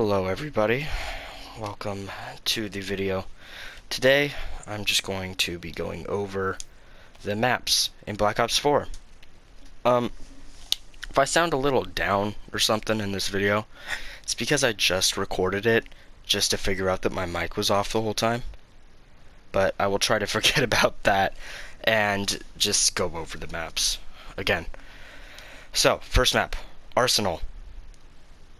Hello everybody, welcome to the video. Today I'm just going to be going over the maps in Black Ops 4. If I sound a little down or something in this video, it's because I just recorded it just to figure out that my mic was off the whole time. But I will try to forget about that and just go over the maps again. So, first map, Arsenal.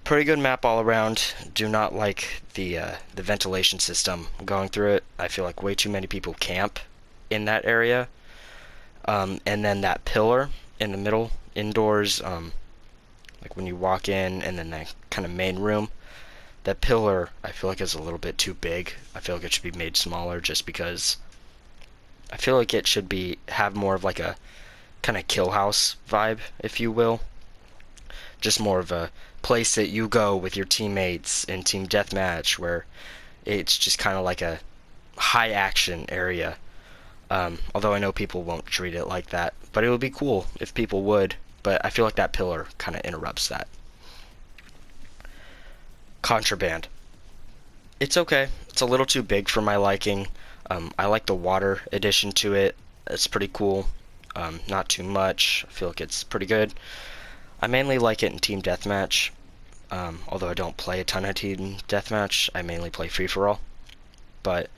Pretty good map all around. Do not like the ventilation system going through it. I feel like way too many people camp in that area. And then that pillar in the middle, indoors, like when you walk in, and then that kind of main room. That pillar, I feel like is a little bit too big. I feel like it should be made smaller, just because I feel like it should have more of like a kind of kill house vibe, if you will. Just more of a place that you go with your teammates in team deathmatch, where it's just kind of like a high action area. Although I know people won't treat it like that, but it would be cool if people would. But I feel like that pillar kind of interrupts that. Contraband. It's okay. It's a little too big for my liking. I like the water addition to it. It's pretty cool. Not too much. I feel like it's pretty good. I mainly like it in team deathmatch. Although I don't play a ton of team deathmatch, I mainly play free-for-all. But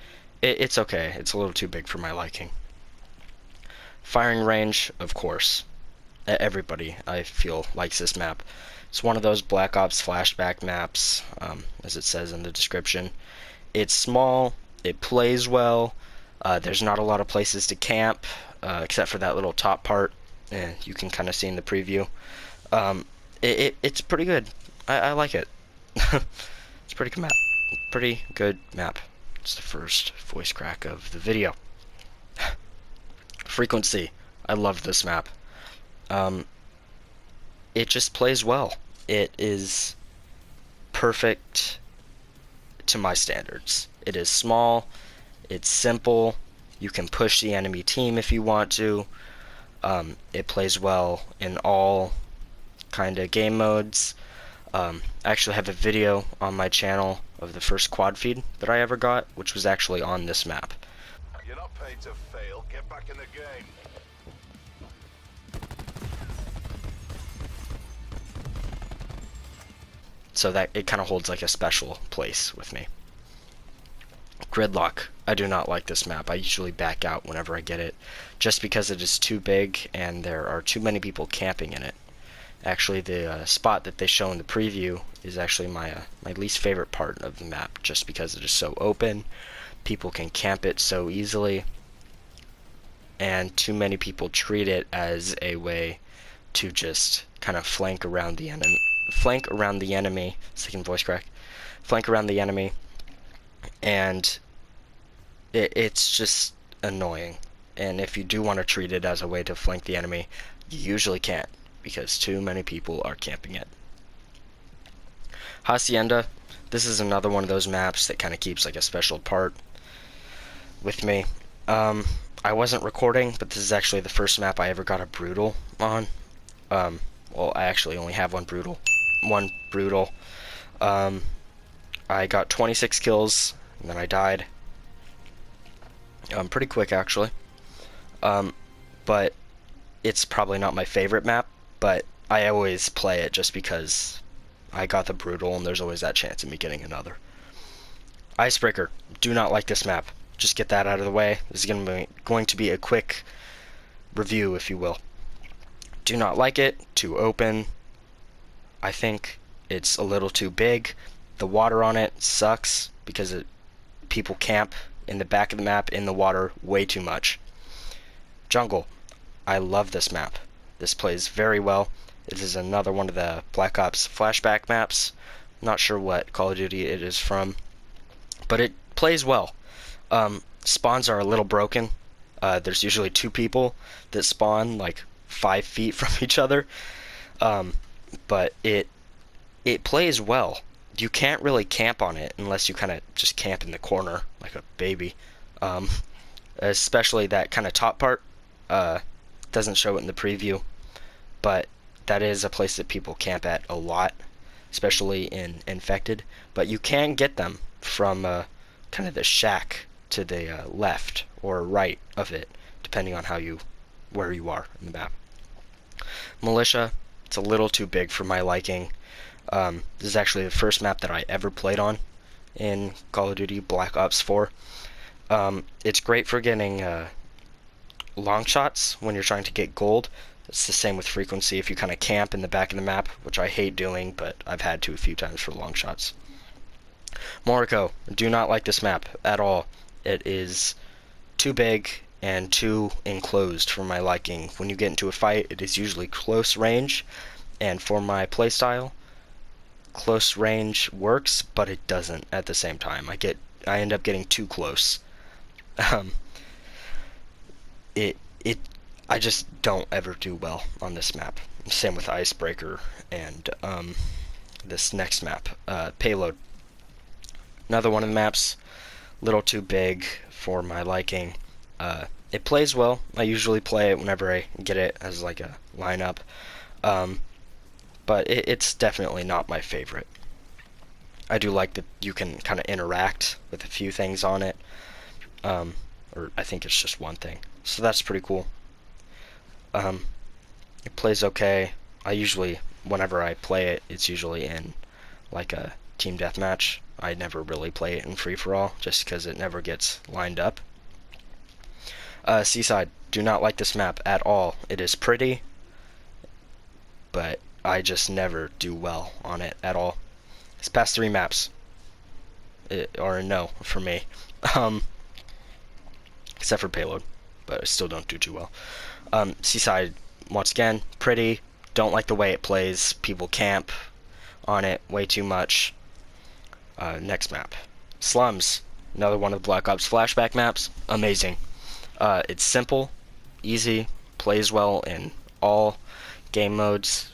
it's okay. It's a little too big for my liking. Firing range, of course. Everybody, I feel, likes this map. It's one of those Black Ops flashback maps, as it says in the description. It's small. It plays well. There's not a lot of places to camp, except for that little top part. You can kind of see in the preview. It's pretty good. I like it. It's a pretty good map. Pretty good map. It's the first voice crack of the video. Frequency. I love this map. It just plays well. It is perfect to my standards. It is small. It's simple. You can push the enemy team if you want to. It plays well in all kind of game modes. I actually have a video on my channel of the first quad feed that I ever got, which was actually on this map. You're not paid to fail. Get back in the game. So that it kind of holds like a special place with me. Gridlock. I do not like this map. I usually back out whenever I get it, just because it is too big and there are too many people camping in it. Actually, the spot that they show in the preview is actually my least favorite part of the map, just because it is so open. People can camp it so easily, and too many people treat it as a way to just kind of flank around the enemy. Second voice crack. Flank around the enemy, and it's just annoying. And if you do want to treat it as a way to flank the enemy, you usually can't, because too many people are camping it. Hacienda, this is another one of those maps that kind of keeps like a special part with me. I wasn't recording, but this is actually the first map I ever got a brutal on. Well, I actually only have one brutal. I got 26 kills, and then I died. Pretty quick, actually. But it's probably not my favorite map, but I always play it just because I got the brutal, and there's always that chance of me getting another. Icebreaker. Do not like this map. Just get that out of the way. This is going to be a quick review, if you will. Do not like it. Too open. I think it's a little too big. The water on it sucks because people camp in the back of the map in the water way too much. Jungle. I love this map. This plays very well. It is another one of the Black Ops flashback maps. Not sure what Call of Duty it is from, but it plays well. Spawns are a little broken. There's usually two people that spawn like 5 feet from each other, but it plays well. You can't really camp on it unless you kind of just camp in the corner like a baby. Especially that kind of top part. Doesn't show it in the preview, but that is a place that people camp at a lot. especially in Infected, but you can get them from kind of the shack to the left or right of it, depending on where you are in the map. Militia, it's a little too big for my liking. This is actually the first map that I ever played on in Call of Duty Black Ops 4. It's great for getting long shots when you're trying to get gold. It's the same with frequency if you kind of camp in the back of the map, which I hate doing, but I've had to a few times for long shots. Morocco, do not like this map at all. It is too big and too enclosed for my liking. When you get into a fight, it is usually close range, and for my playstyle, close range works, but it doesn't at the same time. I end up getting too close. Um, it I just don't ever do well on this map. Same with Icebreaker and this next map, Payload. Another one of the maps, little too big for my liking. It plays well. I usually play it whenever I get it as like a lineup, but it's definitely not my favorite. I do like that you can kind of interact with a few things on it, or I think it's just one thing, so that's pretty cool. It plays okay. Whenever I play it, it's usually in like a team deathmatch. I never really play it in free-for-all, just because it never gets lined up. Seaside, do not like this map at all. It is pretty, but I just never do well on it at all. These past 3 maps are a no for me, except for Payload, but I still don't do too well. Seaside, once again, pretty. Don't like the way it plays. People camp on it way too much. Next map, Slums, another one of the Black Ops flashback maps. Amazing. It's simple, easy, plays well in all game modes,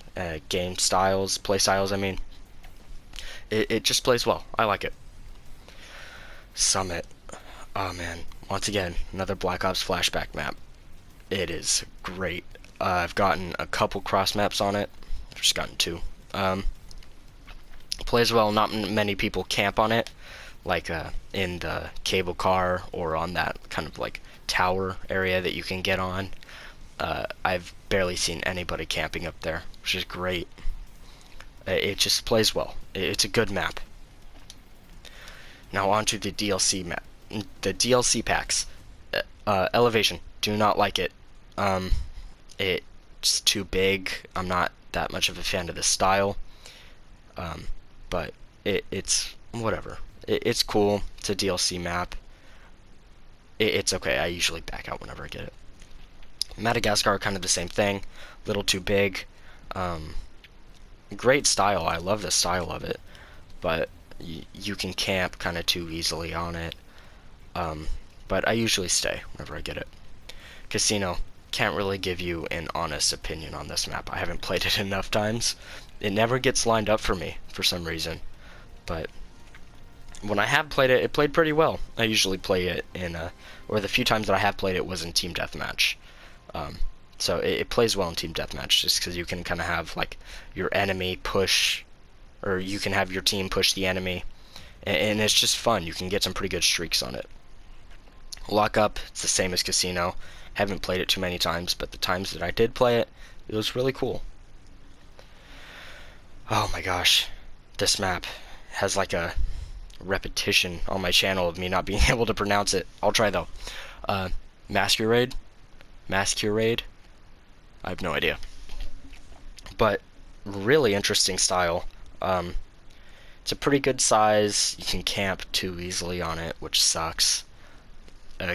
game styles, play styles, I mean. It just plays well. I like it. Summit. Oh man, once again, another Black Ops flashback map. It is great. I've gotten a couple cross maps on it. I've just gotten 2. Plays well. Not many people camp on it, like in the cable car or on that kind of like tower area that you can get on. I've barely seen anybody camping up there, which is great. It just plays well. It's a good map. Now on to the DLC map. The DLC packs. Elevation. Do not like it. It's too big. I'm not that much of a fan of the style. But it's whatever. It's cool. It's a DLC map. It's okay. I usually back out whenever I get it. Madagascar, kind of the same thing. Little too big. Great style. I love the style of it, but you can camp kind of too easily on it. But I usually stay whenever I get it. Casino, can't really give you an honest opinion on this map. I haven't played it enough times. It never gets lined up for me for some reason, but when I have played it, it played pretty well. I usually play it or the few times that I have played it was in team deathmatch. So it plays well in team deathmatch just because you can kind of have like your enemy push, or you can have your team push the enemy, and it's just fun. You can get some pretty good streaks on it. Lockup, it's the same as Casino. Haven't played it too many times, but the times that I did play it, it was really cool. Oh my gosh, this map has like a repetition on my channel of me not being able to pronounce it. I'll try though. Masquerade? I have no idea. But really interesting style. It's a pretty good size. You can camp too easily on it, which sucks.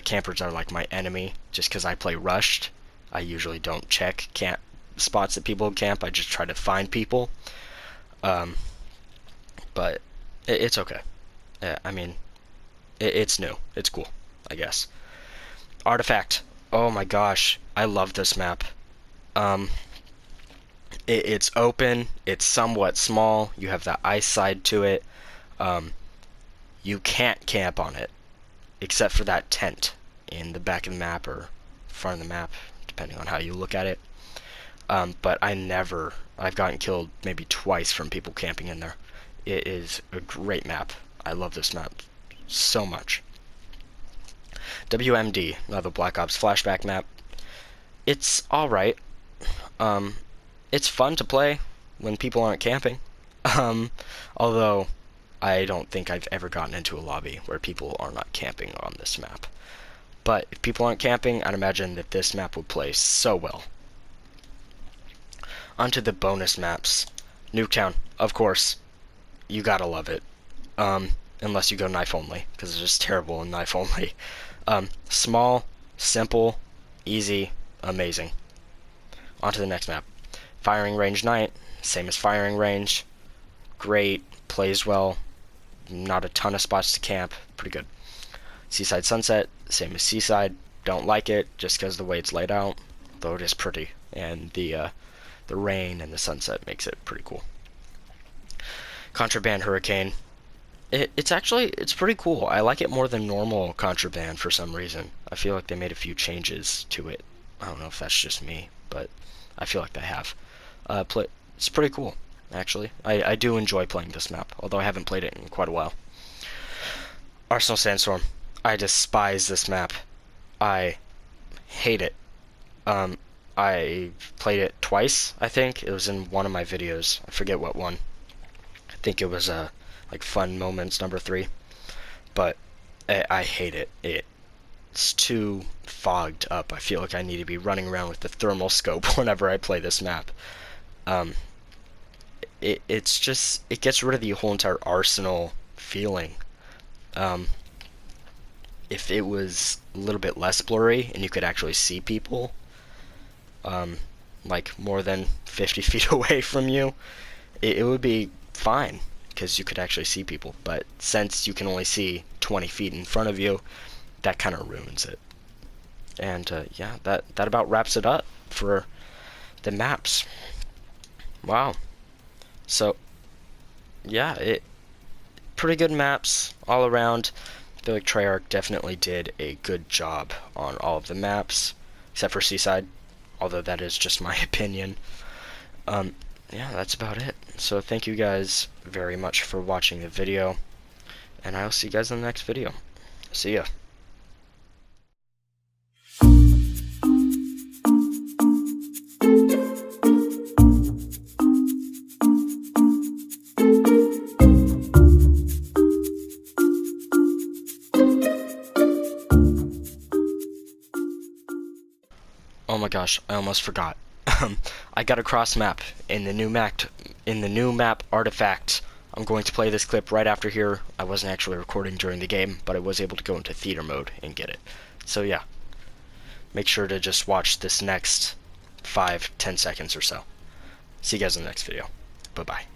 Campers are like my enemy, just because I play rushed. I usually don't check camp spots that people camp. I just try to find people. But it's okay. I mean, it's new. It's cool, I guess. Artifact. Oh my gosh, I love this map. It's open. It's somewhat small. You have the ice side to it. You can't camp on it, except for that tent in the back of the map or front of the map, depending on how you look at it. But I've gotten killed maybe twice from people camping in there. It is a great map. I love this map so much. WMD, the Black Ops flashback map. It's alright. It's fun to play when people aren't camping. Although I don't think I've ever gotten into a lobby where people are not camping on this map. But if people aren't camping, I'd imagine that this map would play so well. Onto the bonus maps. Nuketown, of course. You gotta love it. Unless you go knife only, because it's just terrible in knife only. Small, simple, easy, amazing. On to the next map. Firing Range Night, same as Firing Range. Great, plays well, not a ton of spots to camp, pretty good. Seaside Sunset, same as Seaside, don't like it just because of the way it's laid out, though it is pretty, and the rain and the sunset makes it pretty cool. Contraband Hurricane, it's pretty cool. I like it more than normal Contraband for some reason. I feel like they made a few changes to it. I don't know if that's just me, but I feel like they have. It's pretty cool, actually. I do enjoy playing this map, although I haven't played it in quite a while. Arsenal Sandstorm. I despise this map. I hate it. I played it twice, I think. It was in one of my videos. I forget what one. I think it was like Fun Moments #3. But I hate it. It's too fogged up. I feel like I need to be running around with the thermal scope whenever I play this map. It gets rid of the whole entire Arsenal feeling. If it was a little bit less blurry and you could actually see people, like more than 50 feet away from you, it would be fine because you could actually see people. But since you can only see 20 feet in front of you, that kind of ruins it. And yeah, that about wraps it up for the maps. Wow. So yeah, pretty good maps all around. I feel like Treyarch definitely did a good job on all of the maps, except for Seaside, although that is just my opinion. Yeah, that's about it. So thank you guys very much for watching the video, and I'll see you guys in the next video. See ya. Oh my gosh, I almost forgot. I got a cross map in the new map artifact. I'm going to play this clip right after here. I wasn't actually recording during the game, but I was able to go into theater mode and get it. So yeah, make sure to just watch this next 5-10 seconds or so. See you guys in the next video. Bye bye.